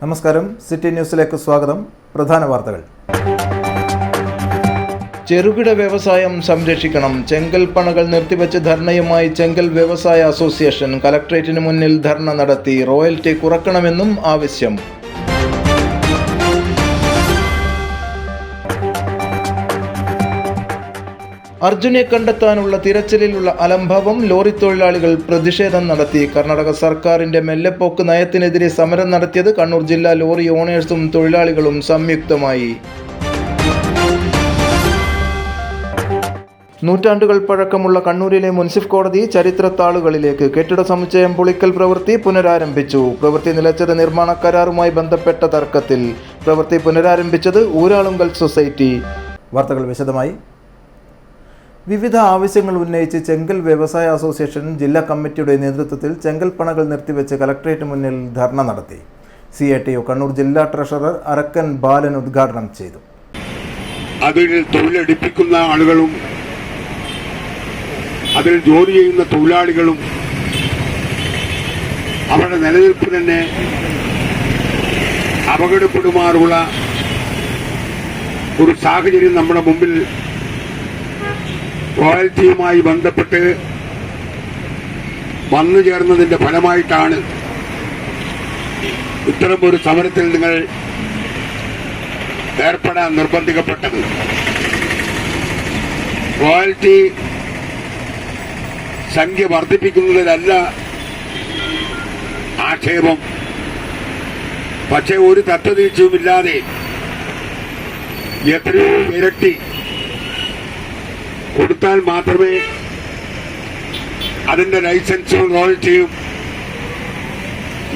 നമസ്കാരം, സിറ്റി ന്യൂസിലേക്ക് സ്വാഗതം. പ്രധാന വാർത്തകൾ. ചെറുകിട വ്യവസായം സംരക്ഷിക്കണം. ചെങ്കൽ പണകൾ നിർത്തിവെച്ച് ധർണയുമായി ചെങ്കൽ വ്യവസായ അസോസിയേഷൻ കലക്ട്രേറ്റിന് മുന്നിൽ ധർണ നടത്തി. റോയൽറ്റി കുറക്കണമെന്നും ആവശ്യം. അർജുനെ കണ്ടെത്താനുള്ള തിരച്ചിലിലുള്ള അലംഭാവം. ലോറി തൊഴിലാളികൾ പ്രതിഷേധം നടത്തി. കർണാടക സർക്കാരിന്റെ മെല്ലെപ്പോക്ക് നയത്തിനെതിരെ സമരം നടത്തിയത് കണ്ണൂർ ജില്ലാ ലോറി ഓണേഴ്സും തൊഴിലാളികളും സംയുക്തമായി. നൂറ്റാണ്ടുകൾ പഴക്കമുള്ള കണ്ണൂരിലെ മുൻസിഫ് കോടതി ചരിത്രത്താളുകളിലേക്ക്. കെട്ടിട സമുച്ചയം പൊളിക്കൽ പ്രവൃത്തി പുനരാരംഭിച്ചു. പ്രവൃത്തി നിലച്ചത് നിർമ്മാണ കരാറുമായി ബന്ധപ്പെട്ട തർക്കത്തിൽ. പ്രവൃത്തി പുനരാരംഭിച്ചത് ഊരാളുങ്കൽ സൊസൈറ്റി. വാർത്തകൾ വിശദമായി. വിവിധ ആവശ്യങ്ങൾ ഉന്നയിച്ച് ചെങ്കൽ വ്യവസായ അസോസിയേഷൻ ജില്ലാ കമ്മിറ്റിയുടെ നേതൃത്വത്തിൽ ചെങ്കൽ പണകൾ നിർത്തിവെച്ച് കലക്ട്രേറ്റ് മുന്നിൽ ധർണ നടത്തി. CATU കണ്ണൂർ ജില്ലാ ട്രഷറർ അരക്കൻ ബാലൻ ഉദ്ഘാടനം ചെയ്തു. അതിൽ തൊഴിലെടുപ്പിക്കുന്ന ആളുകളും അതിൽ ജോലി ചെയ്യുന്ന തൊഴിലാളികളും അവരുടെ നിലനിൽപ്പ് തന്നെ അപകടപ്പെടുമാറുള്ള ഒരു സാഹചര്യം നമ്മുടെ മുമ്പിൽ റോയൽറ്റിയുമായി ബന്ധപ്പെട്ട് വന്നു ചേർന്നതിന്റെ ഫലമായിട്ടാണ് ഇത്തരം ഒരു സമരത്തിൽ നിങ്ങൾ ഏർപ്പെടാൻ നിർബന്ധിക്കപ്പെട്ടത്. റോയൽറ്റി സംഖ്യ വർദ്ധിപ്പിക്കുന്നതിലല്ല ആക്ഷേപം. പക്ഷേ ഒരു തത്വദീക്ഷയുമില്ലാതെ എത്രയോ ഇരട്ടി കൊടുത്താൽ മാത്രമേ അതിന്റെ ലൈസൻസും റോയൽറ്റിയും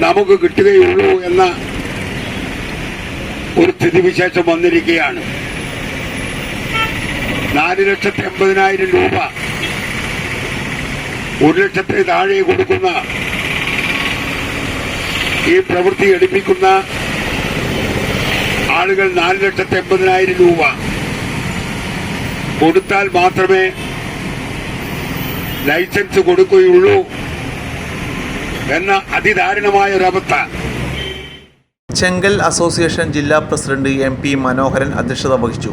നമുക്ക് കിട്ടുകയുള്ളൂ എന്ന ഒരു സ്ഥിതിവിശേഷം വന്നിരിക്കുകയാണ്. 4,80,000 രൂപ 1 ലക്ഷത്തിന് താഴെ കൊടുക്കുന്ന ഈ പ്രവൃത്തി എടുപ്പിക്കുന്ന ആളുകൾ 4,80,000 രൂപ കൊടുത്താൽ മാത്രമേ ലൈസൻസ് കൊടുക്കുകയുള്ളൂ എന്ന അതിദാരുണമായ ഒരവസ്ഥ. ചെങ്കൽ അസോസിയേഷൻ ജില്ലാ പ്രസിഡന്റ് MP മനോഹരൻ അധ്യക്ഷത വഹിച്ചു.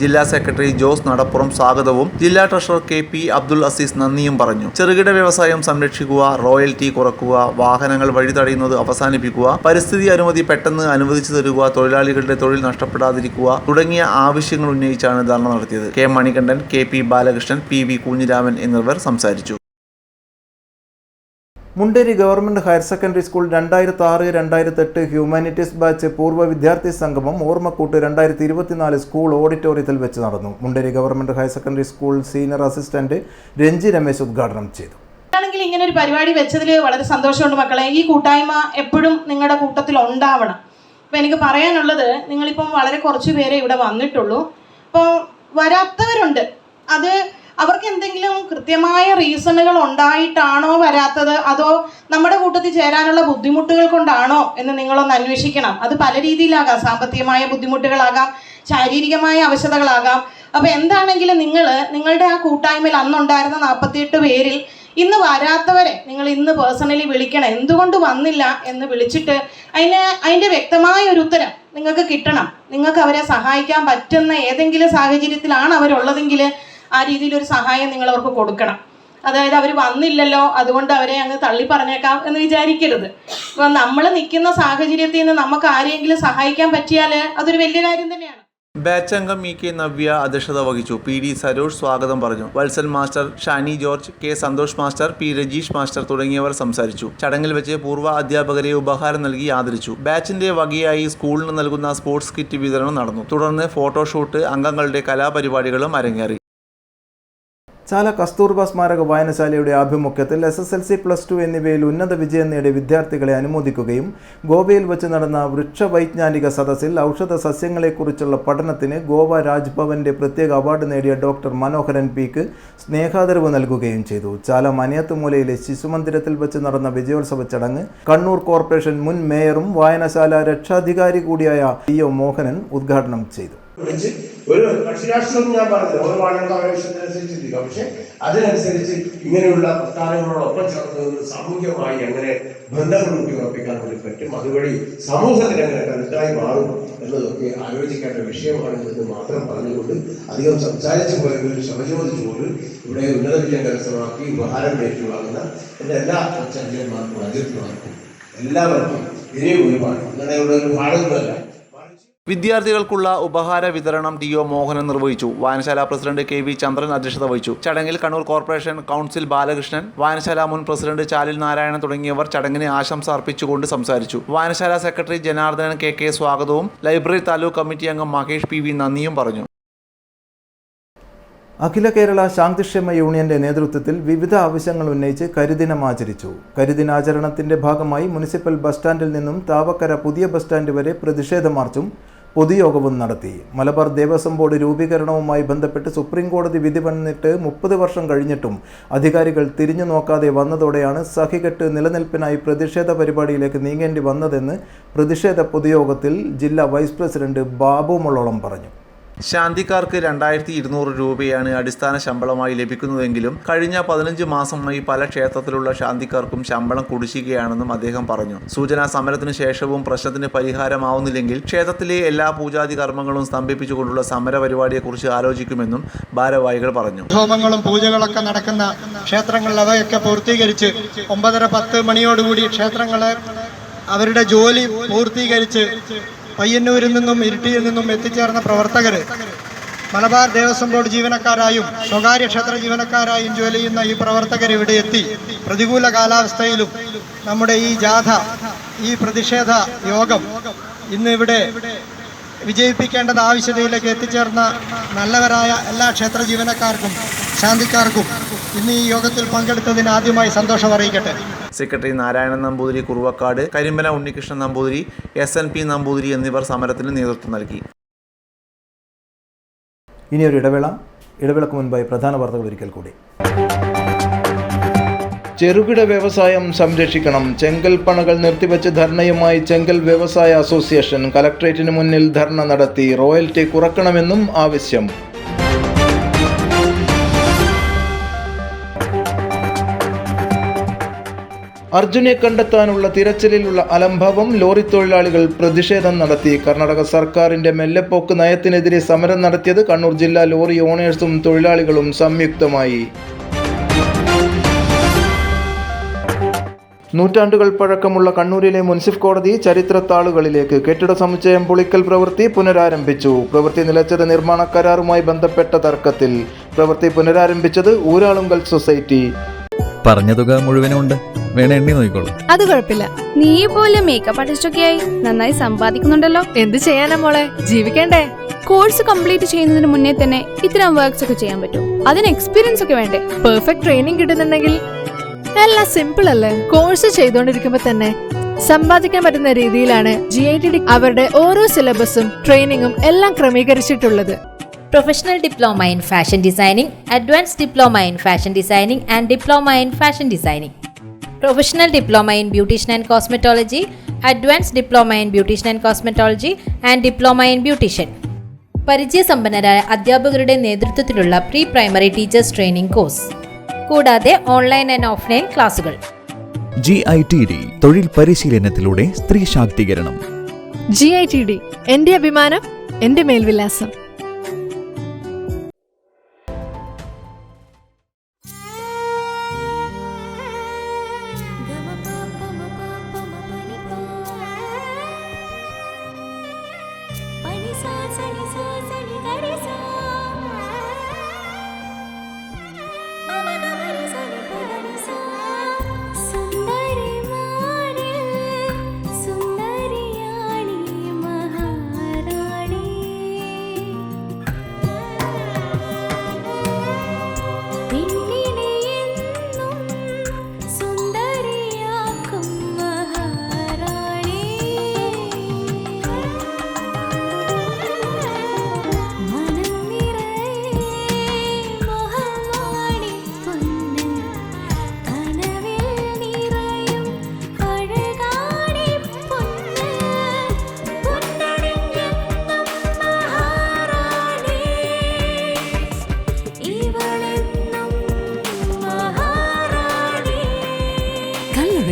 ജില്ലാ സെക്രട്ടറി ജോസ് നടപ്പുറം സ്വാഗതവും ജില്ലാ ട്രഷറർ KP അബ്ദുൽ അസീസ് നന്ദിയും പറഞ്ഞു. ചെറുകിട വ്യവസായം സംരക്ഷിക്കുക, റോയൽറ്റി കുറക്കുക, വാഹനങ്ങൾ വഴി തടയുന്നത് അവസാനിപ്പിക്കുക, പരിസ്ഥിതി അനുമതി പെട്ടെന്ന് അനുവദിച്ചു തരിക, തൊഴിലാളികളുടെ തൊഴിൽ നഷ്ടപ്പെടാതിരിക്കുക തുടങ്ങിയ ആവശ്യങ്ങൾ ഉന്നയിച്ചാണ് ധർണ നടത്തിയത്. K Manikandan, KP Balakrishnan, PV Kunhiraman എന്നിവർ സംസാരിച്ചു. Munderi government higher secondary school 2006-2008 humanities batch പൂർവ്വ വിദ്യാർത്ഥി സംഗമം ഓർമ്മക്കൂട്ട് 2024 സ്കൂൾ ഓഡിറ്റോറിയത്തിൽ വെച്ച് നടന്നു. Munderi government higher secondary school senior assistant Ranji Ramesh ഉദ്ഘാടനം ചെയ്തു. ഇങ്ങനെ ഒരു പരിപാടി വെച്ചതിൽ വളരെ സന്തോഷമുണ്ട് മക്കളെ. ഈ കൂട്ടായ്മ എപ്പോഴും നിങ്ങളുടെ കൂട്ടത്തിൽ ഉണ്ടാവണം. അപ്പോൾ എനിക്ക് പറയാനുള്ളത്, നിങ്ങളിപ്പം വളരെ കുറച്ച് പേരെ ഇവിടെ വന്നിട്ടുള്ളൂ. അപ്പോൾ വരാത്തവരുണ്ട്. അത് അവർക്ക് എന്തെങ്കിലും കൃത്യമായ റീസണുകൾ ഉണ്ടായിട്ടാണോ വരാത്തത്, അതോ നമ്മുടെ കൂട്ടത്തിൽ ചേരാനുള്ള ബുദ്ധിമുട്ടുകൾ കൊണ്ടാണോ എന്ന് നിങ്ങളൊന്ന് അന്വേഷിക്കണം. അത് പല രീതിയിലാകാം. സാമ്പത്തികമായ ബുദ്ധിമുട്ടുകളാകാം, ശാരീരികമായ അവശതകളാകാം. അപ്പോൾ എന്താണെങ്കിലും നിങ്ങളുടെ ആ കൂട്ടായ്മയിൽ അന്നുണ്ടായിരുന്ന 48 പേരിൽ ഇന്ന് വരാത്തവരെ നിങ്ങൾ ഇന്ന് പേഴ്സണലി വിളിക്കണം. എന്തുകൊണ്ട് വന്നില്ല എന്ന് വിളിച്ചിട്ട് അതിൻ്റെ വ്യക്തമായ ഒരു ഉത്തരം നിങ്ങൾക്ക് കിട്ടണം. നിങ്ങൾക്ക് അവരെ സഹായിക്കാൻ പറ്റുന്ന ഏതെങ്കിലും സാഹചര്യത്തിലാണ് അവരുള്ളതെങ്കിൽ ആ രീതിയിലൊരു സഹായം നിങ്ങൾ അവർക്ക് കൊടുക്കണം. അതായത് അവർ വന്നില്ലല്ലോ അതുകൊണ്ട് അവരെ അങ്ങ് തള്ളി പറഞ്ഞേക്കാം എന്ന് വിചാരിക്കരുത്. ഇപ്പം നമ്മൾ നിൽക്കുന്ന സാഹചര്യത്തിൽ നിന്ന് നമുക്ക് ആരെങ്കിലും സഹായിക്കാൻ പറ്റിയാൽ അതൊരു വലിയ കാര്യം തന്നെയാണ്. ബാച്ച് അംഗം EK നവ്യ അധ്യക്ഷത വഹിച്ചു. PD സരോജ് സ്വാഗതം പറഞ്ഞു. Vatsal master, Shani George, K Santhosh master, P Rajeesh master തുടങ്ങിയവർ സംസാരിച്ചു. ചടങ്ങിൽ വെച്ച് പൂർവ്വ അധ്യാപകരെ ഉപഹാരം നൽകി ആദരിച്ചു. ബാച്ചിന്റെ വകയായി സ്കൂളിന് നൽകുന്ന സ്പോർട്സ് കിറ്റ് വിതരണം നടന്നു. തുടർന്ന് ഫോട്ടോഷൂട്ട്, അംഗങ്ങളുടെ കലാപരിപാടികളും അരങ്ങേറി. ചാല കസ്തൂർബ സ്മാരക വായനശാലയുടെ ആഭിമുഖ്യത്തിൽ SSLC+2 എന്നിവയിൽ ഉന്നത വിജയം നേടിയ വിദ്യാർത്ഥികളെ അനുമോദിക്കുകയും ഗോവയിൽ വെച്ച് നടന്ന വൃക്ഷവൈജ്ഞാനിക സദസ്സിൽ ഔഷധ സസ്യങ്ങളെക്കുറിച്ചുള്ള പഠനത്തിന് ഗോവ രാജ്ഭവന്റെ പ്രത്യേക അവാർഡ് നേടിയ ഡോക്ടർ മനോഹരൻ P.ക്ക് സ്നേഹാദരവ് നൽകുകയും ചെയ്തു. ചാല മനയത്തുമൂലയിലെ ശിശുമന്ദിരത്തിൽ വെച്ച് നടന്ന വിജയോത്സവ ചടങ്ങ് കണ്ണൂർ കോർപ്പറേഷൻ മുൻ മേയറും വായനശാല രക്ഷാധികാരി കൂടിയായ PO മോഹനൻ ഉദ്ഘാടനം ചെയ്തു. വിളിച്ച് ഒരു കക്ഷിരാഷ്ട്രം ഞാൻ പറഞ്ഞില്ല, ഓരോ ആളുകളുടെ ആവശ്യത്തിനനുസരിച്ച് ചിന്തിക്കാം. പക്ഷെ അതിനനുസരിച്ച് ഇങ്ങനെയുള്ള പ്രസ്ഥാനങ്ങളോടൊപ്പം ചേർന്ന് സാമൂഹികമായി എങ്ങനെ ബന്ധങ്ങൾ ഉറപ്പിക്കാൻ വേണ്ടി പറ്റും, അതുവഴി സമൂഹത്തിന് എങ്ങനെ കരുത്തായി മാറും എന്നതൊക്കെ ആലോചിക്കേണ്ട വിഷയമാണ് എന്ന് മാത്രം പറഞ്ഞുകൊണ്ട് അധികം സംസാരിച്ചു പോയവരും ശ്രമ ചോദിച്ചുപോലും ഇവിടെ ഉന്നത വിജയം കരസ്ഥമാക്കി ഉപഹാരം ഏറ്റുവാങ്ങുന്ന എൻ്റെ എല്ലാ ചന്ദ്രന്മാർക്കും അജിത്മാർക്കും എല്ലാവർക്കും ഇനിയും ഒരുപാട് ഇങ്ങനെയുള്ള ഒരു ഭാഗമല്ല. വിദ്യാർത്ഥികൾക്കുള്ള ഉപഹാര വിതരണം ടി.ഒ. മോഹനൻ നിർവഹിച്ചു. വായനശാല പ്രസിഡന്റ് കെ.വി. ചന്ദ്രൻ അധ്യക്ഷത വഹിച്ചു. ചടങ്ങിൽ കണ്ണൂർ കോർപ്പറേഷൻ കൗൺസിൽ ബാലകൃഷ്ണൻ, വായനശാല മുൻ പ്രസിഡന്റ് ചാലിൽ നാരായണൻ തുടങ്ങിയവർ ചടങ്ങിന് ആശംസ അർപ്പിച്ചുകൊണ്ട് സംസാരിച്ചു. വായനശാല സെക്രട്ടറി ജനാർദ്ദനൻ കെ. സ്വാഗതവും ലൈബ്രറി താലൂക്ക് കമ്മിറ്റി അംഗം മഹേഷ് പി.വി. നന്ദിയും പറഞ്ഞു. അഖില കേരള ശാന്തിക്ഷേമ യൂണിയന്റെ നേതൃത്വത്തിൽ വിവിധ ആവശ്യങ്ങൾ ഉന്നയിച്ച് കരിദിനം ആചരിച്ചു. കരിദിനാചരണത്തിന്റെ ഭാഗമായി മുനിസിപ്പൽ ബസ് സ്റ്റാൻഡിൽ നിന്നും താവക്കര പുതിയ ബസ് സ്റ്റാൻഡ് വരെ പ്രതിഷേധ മാർച്ചും പൊതുയോഗവും നടത്തി. മലബാർ ദേവസ്വം ബോർഡ് രൂപീകരണവുമായി ബന്ധപ്പെട്ട് സുപ്രീം കോടതി വിധി വന്നിട്ട് 30 വർഷം കഴിഞ്ഞിട്ടും അധികാരികൾ തിരിഞ്ഞു നോക്കാതെ വന്നതോടെയാണ് സഹികെട്ട് നിലനിൽപ്പിനായി പ്രതിഷേധ പരിപാടിയിലേക്ക് നീങ്ങേണ്ടി വന്നതെന്ന് പ്രതിഷേധ പൊതുയോഗത്തിൽ ജില്ലാ വൈസ് പ്രസിഡന്റ് ബാബു മുള്ളോളം പറഞ്ഞു. ശാന്തിക്കാർക്ക് 2200 രൂപയാണ് അടിസ്ഥാന ശമ്പളമായി ലഭിക്കുന്നതെങ്കിലും കഴിഞ്ഞ 15 മാസമായി പല ക്ഷേത്രത്തിലുള്ള ശാന്തിക്കാർക്കും ശമ്പളം കുടിശ്ശികയാണെന്നും അദ്ദേഹം പറഞ്ഞു. സൂചനാ സമരത്തിനു ശേഷവും പ്രശ്നത്തിന് പരിഹാരമാവുന്നില്ലെങ്കിൽ ക്ഷേത്രത്തിലെ എല്ലാ പൂജാതി കർമ്മങ്ങളും സ്തംഭിപ്പിച്ചുകൊണ്ടുള്ള സമര പരിപാടിയെക്കുറിച്ച് ആലോചിക്കുമെന്നും ഭാരവാഹികൾ പറഞ്ഞു. ഹോമങ്ങളും പൂജകളൊക്കെ നടക്കുന്ന ക്ഷേത്രങ്ങളിൽ അവയൊക്കെ പൂർത്തീകരിച്ച് 9:30-10 മണിയോടുകൂടി ക്ഷേത്രങ്ങളെ അവരുടെ ജോലി പൂർത്തീകരിച്ച് പയ്യന്നൂരിൽ നിന്നും ഇരിട്ടിയിൽ നിന്നും എത്തിച്ചേർന്ന പ്രവർത്തകർ മലബാർ ദേവസ്വം ബോർഡ് ജീവനക്കാരായും സ്വകാര്യ ക്ഷേത്ര ജീവനക്കാരായും ജോലി ചെയ്യുന്ന ഈ പ്രവർത്തകർ ഇവിടെ എത്തി പ്രതികൂല കാലാവസ്ഥയിലും നമ്മുടെ ഈ ജാഥ, ഈ പ്രതിഷേധ യോഗം ഇന്ന് ഇവിടെ വിജയിപ്പിക്കേണ്ടത് ആവശ്യതയിലേക്ക് എത്തിച്ചേർന്ന നല്ലവരായ എല്ലാ ക്ഷേത്ര ജീവനക്കാർക്കും ശാന്തിക്കാർക്കും ഇന്ന് ഈ യോഗത്തിൽ പങ്കെടുത്തതിന് ആദ്യമായി സന്തോഷം അറിയിക്കട്ടെ. സെക്രട്ടറി നാരായണൻ നമ്പൂതിരി കുറുവക്കാട്, കരിമ്പന ഉണ്ണികൃഷ്ണൻ നമ്പൂതിരി, SNP നമ്പൂതിരി എന്നിവർ സമരത്തിന് നേതൃത്വം നൽകി. ഇനിയൊരു ഇടവേളക്ക് മുൻപായി പ്രധാന വാർത്തകൾ ഒരിക്കൽ കൂടി. ചെറുകിട വ്യവസായം സംരക്ഷിക്കണം. ചെങ്കൽ പണകൾ നിർത്തിവെച്ച് ധർണയുമായി ചെങ്കൽ വ്യവസായ അസോസിയേഷൻ കലക്ട്രേറ്റിന് മുന്നിൽ ധർണ നടത്തി. റോയൽറ്റി കുറക്കണമെന്നും ആവശ്യം. അർജുനെ കണ്ടെത്താനുള്ള തിരച്ചിലിലുള്ള അലംഭാവം. ലോറി തൊഴിലാളികൾ പ്രതിഷേധം നടത്തി. കർണാടക സർക്കാരിന്റെ മെല്ലെപ്പോക്ക് നയത്തിനെതിരെ സമരം നടത്തിയത് കണ്ണൂർ ജില്ലാ ലോറി ഓണേഴ്സും തൊഴിലാളികളും സംയുക്തമായി. നൂറ്റാണ്ടുകൾ പഴക്കമുള്ള കണ്ണൂരിലെ മുൻസിഫ് കോടതി ചരിത്രത്താളുകളിലേക്ക് കെട്ടിട സമുച്ചയം പൊളിക്കൽ പ്രവൃത്തി പുനരാരംഭിച്ചു. പ്രവൃത്തി നിലച്ചത് നിർമ്മാണ കരാറുമായി ബന്ധപ്പെട്ട തർക്കത്തിൽ. പ്രവൃത്തി പുനരാരംഭിച്ചത് ഊരാളുങ്കൽ സൊസൈറ്റി. പറഞ്ഞ തുക മുഴുവനുണ്ട്, വേണ എണ്ണി നോക്കിക്കോളൂ. അത് കുഴപ്പമില്ല. നീ പോലെ മേക്കപ്പ് ആർട്ടിസ്റ്റൊക്കെ ആയി നന്നായി സമ്പാദിക്കുന്നുണ്ടല്ലോ. എന്ത് ചെയ്യാനാ മോളെ, ജീവിക്കണ്ടേ? കോഴ്സ് കംപ്ലീറ്റ് ചെയ്യുന്നതിന് മുന്നേ തന്നെ ഇത്തരം വർക്ക്സ് ഒക്കെ ചെയ്യാൻ പറ്റും. അതിന് എക്സ്പീരിയൻസ് ഒക്കെ വേണ്ടേ? പെർഫെക്റ്റ് ട്രെയിനിങ് കിട്ടുന്നുണ്ടെങ്കിൽ എല്ലാം സിമ്പിൾ അല്ലേ? കോഴ്സ് ചെയ്തുകൊണ്ടിരിക്കുമ്പോ തന്നെ സമ്പാദിക്കാൻ പറ്റുന്ന രീതിയിലാണ് GITD അവരുടെ ഓരോ സിലബസും ട്രെയിനിങ്ങും എല്ലാം ക്രമീകരിച്ചിട്ടുള്ളത്. Professional Diploma in Fashion Designing, Advanced Diploma in Fashion Designing and Diploma in Fashion Designing. Professional Diploma in Beautician and Cosmetology, Advanced Diploma in Beautician and Cosmetology and Diploma in Beautician. പരിചയസമ്പന്നരായ അധ്യാപകരുടെ നേതൃത്വത്തിലുള്ള pre primary teachers training course, കൂടാതെ online and offline ക്ലാസുകൾ. GITD തൊഴിൽ പരിശീലനത്തിലൂടെ സ്ത്രീ ശാക്തീകരണം. GITD എന്റെ അഭിമാനം, എന്റെ മേൽവിലാസം.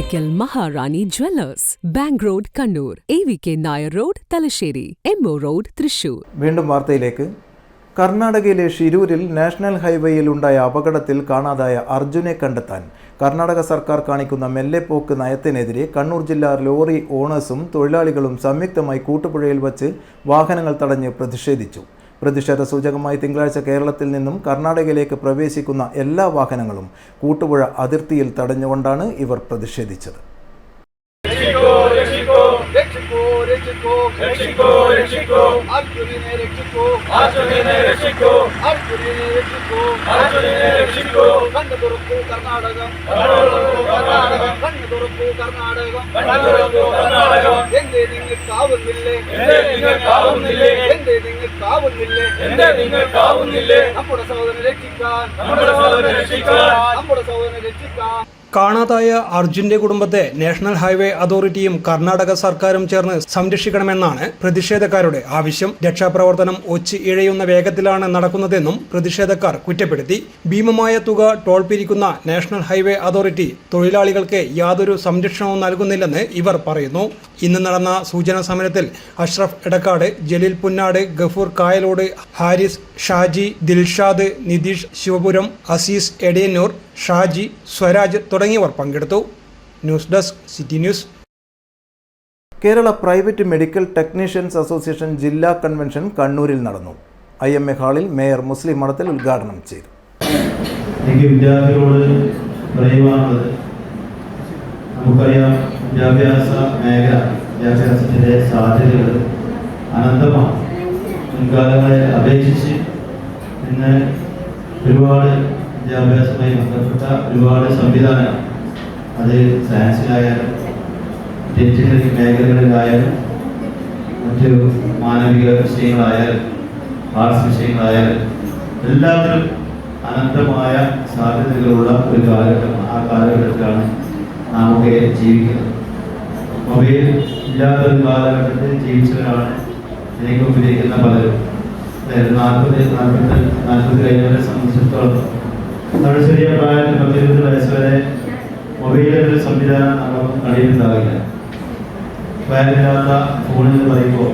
Oracle Maharani Jewellers, Bank Road, Kannur, AVK Nair Road, Talasheri, MO Road, Thrissur. വീണ്ടും വാർത്തയിലേക്ക്. കർണാടകയിലെ ഷിരൂരിൽ നാഷണൽ ഹൈവേയിൽ ഉണ്ടായ അപകടത്തിൽ കാണാതായ അർജുനെ കണ്ടെത്താൻ കർണാടക സർക്കാർ കാണിക്കുന്ന മെല്ലെപ്പോക്ക് നയത്തിനെതിരെ കണ്ണൂർ ജില്ലാ ലോറി ഓണേഴ്സും തൊഴിലാളികളും സംയുക്തമായി കൂട്ടുപുഴയിൽ വച്ച് വാഹനങ്ങൾ തടഞ്ഞ് പ്രതിഷേധിച്ചു. പ്രതിഷേധ സൂചകമായി തിങ്കളാഴ്ച കേരളത്തിൽ നിന്നും കർണാടകയിലേക്ക് പ്രവേശിക്കുന്ന എല്ലാ വാഹനങ്ങളും കൂട്ടുപുഴ അതിർത്തിയിൽ തടഞ്ഞുകൊണ്ടാണ് ഇവർ പ്രതിഷേധിച്ചത്. കാണാതായ അർജുന്റെ കുടുംബത്തെ നാഷണൽ ഹൈവേ അതോറിറ്റിയും കർണാടക സർക്കാരും ചേർന്ന് സംരക്ഷിക്കണമെന്നാണ് പ്രതിഷേധക്കാരുടെ ആവശ്യം. രക്ഷാപ്രവർത്തനം ഒച്ച് ഇഴയുന്ന വേഗത്തിലാണ് നടക്കുന്നതെന്നും പ്രതിഷേധക്കാർ കുറ്റപ്പെടുത്തി. ഭീമമായ തുക ടോൾ പിരിക്കുന്ന നാഷണൽ ഹൈവേ അതോറിറ്റി തൊഴിലാളികൾക്ക് യാതൊരു സംരക്ഷണവും നൽകുന്നില്ലെന്ന് ഇവർ പറയുന്നു. ഇന്ന് നടന്ന സൂചനാ സമരത്തിൽ അഷ്റഫ് എടക്കാട്, ജലീൽ പുന്നാട്, ഗഫൂർ കായലോട്, ഹാരിസ്, ഷാജി, ദിൽഷാദ്, നിതീഷ് ശിവപുരം, അസീസ് എടയന്നൂർ, ഷാജി, സ്വരാജ് തുടങ്ങിയവർ പങ്കെടുത്തു. News desk city news. Kerala private medical technicians association ജില്ലാ കൺവെൻഷൻ കണ്ണൂരിൽ നടന്നു. IMA ഹാളിൽ മേയർ മുസ്ലിം മഠത്തിൽ ഉദ്ഘാടനം ചെയ്തു. എനിക്ക് വിദ്യാർത്ഥികളോട് പറയുവാനുള്ളത്, നമുക്കറിയാം വിദ്യാഭ്യാസ മേഖല, വിദ്യാഭ്യാസത്തിൻ്റെ സാധ്യതകൾ അനന്തമാണ്. മുൻകാലങ്ങളെ അപേക്ഷിച്ച് ഇന്ന് ഒരുപാട് വിദ്യാഭ്യാസവുമായി ബന്ധപ്പെട്ട ഒരുപാട് സംവിധാനങ്ങൾ, അത് സയൻസിലായാലും എഞ്ചിനീയറിംഗ് മേഖലകളിലായാലും മറ്റ് മാനവിക വിഷയങ്ങളായാലും ആർട്സ് വിഷയങ്ങളായാലും എല്ലാത്തിലും അനന്തമായ സാധ്യതകളുള്ള ഒരു കാലഘട്ടമാണ്. ആ കാലഘട്ടത്തിലാണ് നാമൊക്കെ ജീവിക്കുന്നത്. മൊബൈൽ ഇല്ലാത്തൊരു കാലഘട്ടത്തിൽ ജീവിച്ചവരാണ് എനിക്ക് ഉപയോഗിക്കുന്ന പലരും. 40 കഴിഞ്ഞവരെ സംബന്ധിച്ചിടത്തോളം നമ്മുടെ ചെറിയ പ്രായത്തിൽ 10-20 വയസ്സ് വരെ മൊബൈലിലൊരു സംവിധാനം നമുക്ക് കഴിയുന്നുണ്ടാവില്ല. വയറില്ലാത്ത ഫോണെന്ന് പറയുമ്പോൾ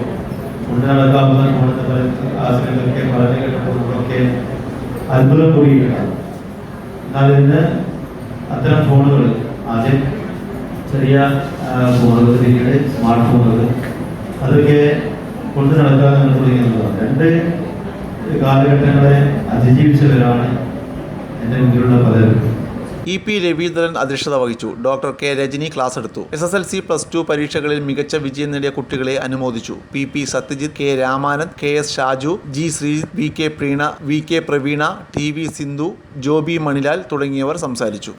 കൊണ്ട് നടക്കാവുന്ന ഫോണെന്ന് പറയുന്ന ആശുപത്രികളൊക്കെ വളരെ കേട്ടപ്പോഴൊക്കെ അത്ഭുതം കൂടിയിട്ടുണ്ടാകും. എന്നാൽ ഇന്ന് അത്തരം ഫോണുകൾ, ആദ്യം ചെറിയ ഫോണുകൾ, പിന്നീട് സ്മാർട്ട് ഫോണുകൾ, അതൊക്കെ കൊണ്ട് നടക്കാൻ തുടങ്ങിയതാണ്. 2 കാലഘട്ടങ്ങളെ അതിജീവിച്ചവരാണ് എൻ്റെ മുന്നിലുള്ള പലരും. EP രവീന്ദ്രൻ അധ്യക്ഷത വഹിച്ചു. ഡോക്ടർ K രജനി ക്ലാസ് എടുത്തു. SSLC +2 പരീക്ഷകളിൽ മികച്ച വിജയം നേടിയ കുട്ടികളെ അനുമോദിച്ചു. PP Satyajit, K Ramanand, KS Shaju, G Sreejith, VK പ്രീണ, VK Praveena, TV Sindhu, Joby Manilal തുടങ്ങിയവർ സംസാരിച്ചു.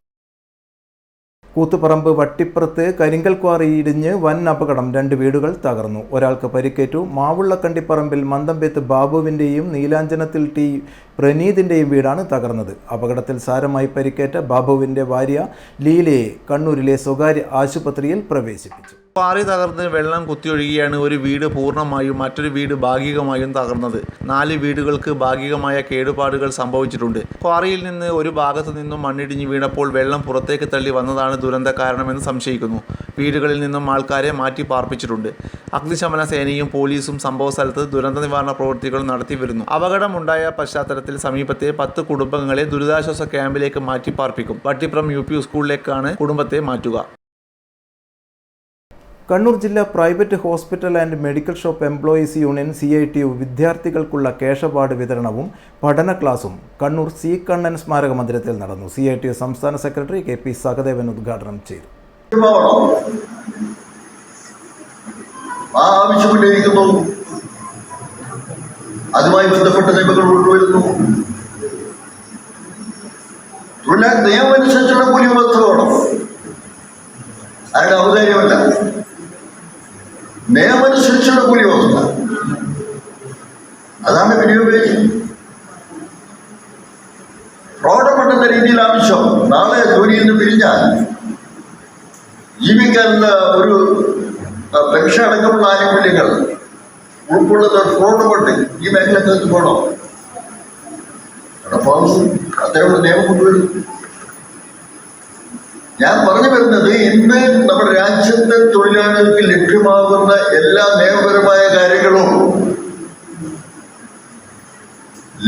കൂത്തുപറമ്പ് വട്ടിപ്പുറത്ത് കരിങ്കൽ ക്വാറി ഇടിഞ്ഞ് വൻ അപകടം. 2 വീടുകൾ തകർന്നു. ഒരാൾക്ക് പരിക്കേറ്റു. മാവുള്ളക്കണ്ടിപ്പറമ്പിൽ മന്തമ്പേത്ത് ബാബുവിൻ്റെയും നീലാഞ്ചനത്തിൽ T പ്രണീതിൻ്റെയും വീടാണ് തകർന്നത്. അപകടത്തിൽ സാരമായി പരിക്കേറ്റ ബാബുവിൻ്റെ ഭാര്യ ലീലയെ കണ്ണൂരിലെ സ്വകാര്യ ആശുപത്രിയിൽ പ്രവേശിപ്പിച്ചു. ക്വാറി തകർന്ന് വെള്ളം കുത്തിയൊഴുകിയാണ് ഒരു വീട് പൂർണ്ണമായും മറ്റൊരു വീട് ഭാഗികമായും തകർന്നത്. 4 വീടുകൾക്ക് ഭാഗികമായ കേടുപാടുകൾ സംഭവിച്ചിട്ടുണ്ട്. ക്വാറിയിൽ നിന്ന് ഒരു ഭാഗത്തു നിന്നും മണ്ണിടിഞ്ഞ് വീണപ്പോൾ വെള്ളം പുറത്തേക്ക് തള്ളി വന്നതാണ് ദുരന്ത കാരണമെന്ന് സംശയിക്കുന്നു. വീടുകളിൽ നിന്നും ആൾക്കാരെ മാറ്റി പാർപ്പിച്ചിട്ടുണ്ട്. അഗ്നിശമന സേനയും പോലീസും സംഭവസ്ഥലത്ത് ദുരന്ത നിവാരണ പ്രവൃത്തികൾ നടത്തി വരുന്നു. അപകടമുണ്ടായ പശ്ചാത്തലത്തിൽ സമീപത്തെ 10 കുടുംബങ്ങളെ ദുരിതാശ്വാസ ക്യാമ്പിലേക്ക് മാറ്റി പാർപ്പിക്കും. വട്ടിപ്പുറം UP സ്കൂളിലേക്കാണ് കുടുംബത്തെ മാറ്റുക. കണ്ണൂർ ജില്ലാ private hospital and medical shop employees union CITU വിദ്യാർത്ഥികൾക്കുള്ള കേശ അവാർഡ് വിതരണവും പഠന ക്ലാസും കണ്ണൂർ C കണ്ണൻ സ്മാരക മന്ദിരത്തിൽ നടന്നു. CITU സംസ്ഥാന സെക്രട്ടറി KP സഹദേവൻ ഉദ്ഘാടനം ചെയ്തു. ആവശ്യപ്പെട്ടിരിക്കുന്നു. അതുമായി ബന്ധപ്പെട്ട നിയമങ്ങൾ കൊണ്ടുവരുന്നു. നിയമമനുസരിച്ചുള്ള കൂലി വ്യവസ്ഥ വേണം. അതിന്റെ ഔദാര്യമല്ല, നിയമമനുസരിച്ചുള്ള കൂലി വ്യവസ്ഥ. അതാണ് വിനിയോഗം. ഫ്രോഡപ്പെടുന്ന രീതിയിൽ ആവശ്യം. നാളെ ജോലിയിൽ നിന്ന് പിരിഞ്ഞാൽ ജീവിക്കാനുള്ള ഒരു പെൻഷൻ അടക്കമുള്ള ആനുകൂല്യങ്ങൾ ഉൾക്കൊള്ളുന്ന ഫ്രോഡുകൊണ്ട് ഈ മേഖലക്ക് പോകണം. അത്തരമുള്ള നിയമം കൊണ്ടുവരും. ഞാൻ പറഞ്ഞു വരുന്നത് ഇന്ന് നമ്മുടെ രാജ്യത്തെ തൊഴിലാളികൾക്ക് ലഭ്യമാകുന്ന എല്ലാ നിയമപരമായ കാര്യങ്ങളും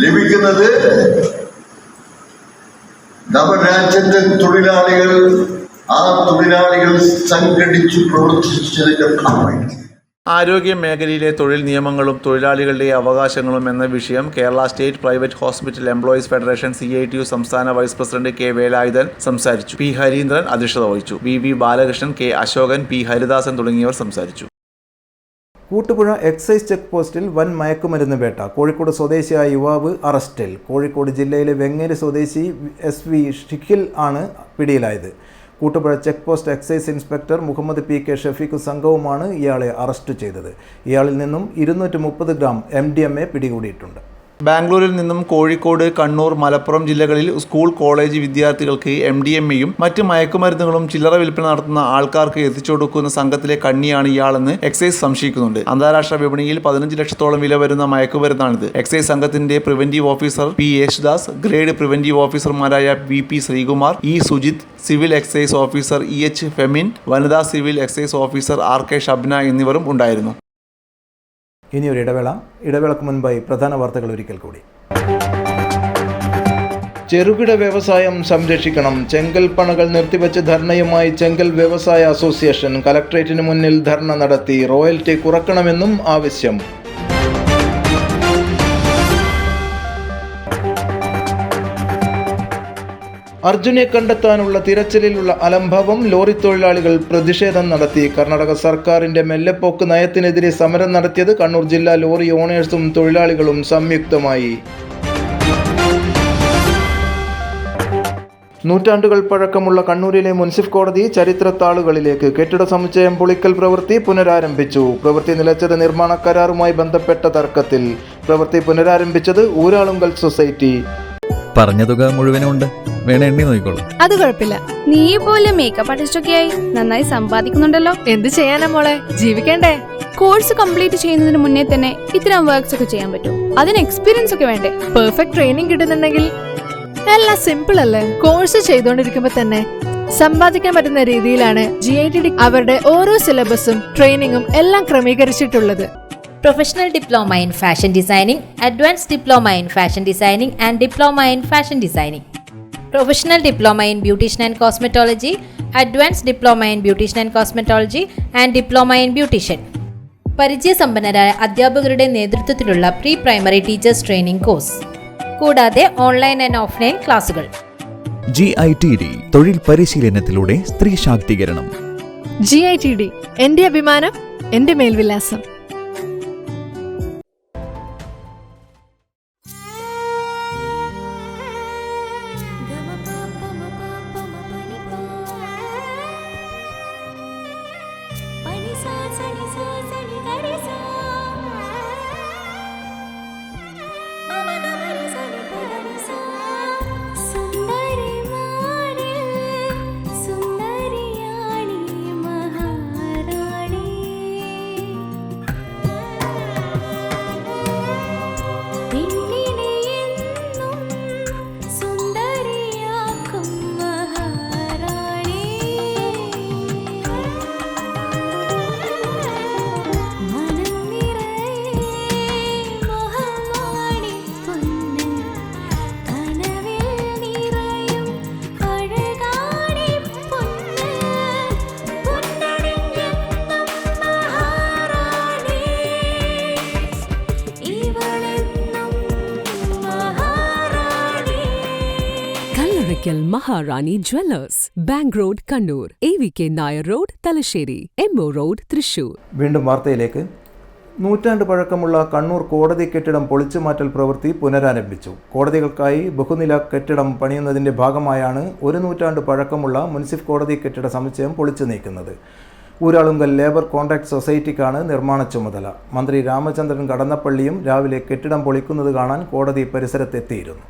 ലഭിക്കുന്നത് നമ്മുടെ രാജ്യത്തെ തൊഴിലാളികൾ സംഘടിച്ചു പ്രവർത്തിച്ചതിന്റെ ഭാഗമായി. ആരോഗ്യ മേഖലയിലെ തൊഴിൽ നിയമങ്ങളും തൊഴിലാളികളുടെ അവകാശങ്ങളും എന്ന വിഷയം Kerala state private hospital employees federation CITU സംസ്ഥാന വൈസ് പ്രസിഡന്റ് K. വേലായുധൻ സംസാരിച്ചു. P. ഹരീന്ദ്രൻ അധ്യക്ഷത വഹിച്ചു. V. Balakrishnan, K. Ashokan, P. Haridasan തുടങ്ങിയവർ സംസാരിച്ചു. കൂട്ടുപുഴ എക്സൈസ് ചെക്ക് പോസ്റ്റിൽ വൻ മയക്കുമരുന്ന് വേട്ട. കോഴിക്കോട് സ്വദേശിയായ യുവാവ് അറസ്റ്റിൽ. കോഴിക്കോട് ജില്ലയിലെ വെങ്ങേരി സ്വദേശി SV ഷിഖിൽ ആണ് പിടിയിലായത്. Koottupuzha check post excise inspector Muhammad P.K. Shafeeq സംഘവുമാണ് ഇയാളെ അറസ്റ്റ് ചെയ്തത്. ഇയാളിൽ നിന്നും 230 ഗ്രാം MDMA പിടികൂടിയിട്ടുണ്ട്. ബാംഗ്ലൂരിൽ നിന്നും കോഴിക്കോട്, കണ്ണൂർ, മലപ്പുറം ജില്ലകളിൽ സ്കൂൾ, കോളേജ് വിദ്യാർത്ഥികൾക്ക് MDMAയും മറ്റ് മയക്കുമരുന്നുകളും ചില്ലറ വിൽപ്പന നടത്തുന്ന ആൾക്കാർക്ക് എത്തിച്ചു കൊടുക്കുന്ന സംഘത്തിലെ കണ്ണിയാണ് ഇയാളെന്ന് എക്സൈസ് സംശയിക്കുന്നുണ്ട്. അന്താരാഷ്ട്ര വിപണിയിൽ 15 ലക്ഷത്തോളം വില വരുന്ന മയക്കുമരുന്നാണിത്. എക്സൈസ് സംഘത്തിന്റെ preventive officer P. Yesudas, grade preventive ഓഫീസർമാരായ VP Sreekumar, E. Sujith, civil excise officer EH Femin, വനിതാ civil excise officer RK Shabna എന്നിവരും ഉണ്ടായിരുന്നു. ഇനിയൊരു ഇടവേളക്ക് മുൻപായി പ്രധാന വാർത്തകൾ ഒരിക്കൽ കൂടി. ചെറുകിട വ്യവസായം സംരക്ഷിക്കണം. ചെങ്കൽ പണകൾ നിർത്തിവെച്ച് ധർണയുമായി ചെങ്കൽ വ്യവസായ അസോസിയേഷൻ കലക്ട്രേറ്റിന് മുന്നിൽ ധർണ നടത്തി. റോയൽറ്റി കുറക്കണമെന്നും ആവശ്യം. അർജുനെ കണ്ടെത്താനുള്ള തിരച്ചിലിലുള്ള അലംഭാവം. ലോറി തൊഴിലാളികൾ പ്രതിഷേധം നടത്തി. കർണാടക സർക്കാരിന്റെ മെല്ലെപ്പോക്ക് നയത്തിനെതിരെ സമരം നടത്തിയത് കണ്ണൂർ ജില്ലാ ലോറി ഓണേഴ്സും തൊഴിലാളികളും സംയുക്തമായി. നൂറ്റാണ്ടുകൾ പഴക്കമുള്ള കണ്ണൂരിലെ മുൻസിഫ് കോടതി ചരിത്രത്താളുകളിലേക്ക് കെട്ടിട സമുച്ചയം പൊളിക്കൽ പ്രവൃത്തി പുനരാരംഭിച്ചു. പ്രവൃത്തി നിലച്ചത് നിർമ്മാണ കരാറുമായി ബന്ധപ്പെട്ട തർക്കത്തിൽ. പ്രവൃത്തി പുനരാരംഭിച്ചത് ഊരാളുങ്കൽ സൊസൈറ്റി. പറഞ്ഞ തുക മുഴുവനും ഉണ്ട്, വേണേ എണ്ണി നോക്കിക്കോളൂ. അത് കുഴപ്പമില്ല. നീ പോലെ മേക്കപ്പ് ആർട്ടിസ്റ്റൊക്കെയായി നന്നായി സമ്പാദിക്കുന്നുണ്ടല്ലോ. എന്ത് ചെയ്യാനാ മോളെ, ജീവിക്കണ്ടേ? കോഴ്സ് കംപ്ലീറ്റ് ചെയ്യുന്നതിന് മുന്നേ തന്നെ ഇത്തരം വർക്ക്സ് ഒക്കെ ചെയ്യാൻ പറ്റും. അതിന് എക്സ്പീരിയൻസ് ഒക്കെ വേണ്ടേ? പെർഫെക്റ്റ് ട്രെയിനിങ് കിട്ടുന്നുണ്ടെങ്കിൽ എല്ലാം സിമ്പിൾ അല്ലേ? കോഴ്സ് ചെയ്തുകൊണ്ടിരിക്കുമ്പോ തന്നെ സമ്പാദിക്കാൻ പറ്റുന്ന രീതിയിലാണ് GITD അവരുടെ ഓരോ സിലബസും ട്രെയിനിങ്ങും എല്ലാം ക്രമീകരിച്ചിട്ടുള്ളത്. Professional Diploma in Fashion Designing, Advanced Diploma in Fashion Designing and Diploma in Fashion Designing. Professional Diploma in Beautician and Cosmetology, Advanced Diploma in Beautician and Cosmetology and Diploma in Beautician. പരിചയസമ്പന്നരായ അധ്യാപകരുടെ നേതൃത്വത്തിലുള്ള pre primary teachers training course, കൂടാതെ online and offline ക്ലാസുകൾ. GITD തൊഴിൽ പരിശീലനത്തിലൂടെ സ്ത്രീ ശാക്തീകരണം. GITD എന്റെ അഭിമാനം, എന്റെ മേൽവിലാസം. Maharani jewellers, bank road Kannur, AVK Nair road Thalassery, MO road Thrissur. വീണ്ടും വാർത്തയിലേക്ക്. നൂറ്റാണ്ട് പഴക്കമുള്ള കണ്ണൂർ കോടതി കെട്ടിടം പൊളിച്ചുമാറ്റൽ പ്രവൃത്തി പുനരാരംഭിച്ചു. കോടതികൾക്കായി ബഹുനില കെട്ടിടം പണിയുന്നതിന്റെ ഭാഗമായാണ് 1 നൂറ്റാണ്ട് പഴക്കമുള്ള മുൻസിഫ് കോടതി കെട്ടിട സമുച്ചയം പൊളിച്ചു നീക്കുന്നത്. ഊരാളുങ്കൽ ലേബർ കോൺട്രാക്ട് സൊസൈറ്റിക്കാണ് നിർമ്മാണ ചുമതല. മന്ത്രി രാമചന്ദ്രൻ കടന്നപ്പള്ളിയും രാവിലെ കെട്ടിടം പൊളിക്കുന്നത് കാണാൻ കോടതി പരിസരത്തെത്തിയിരുന്നു.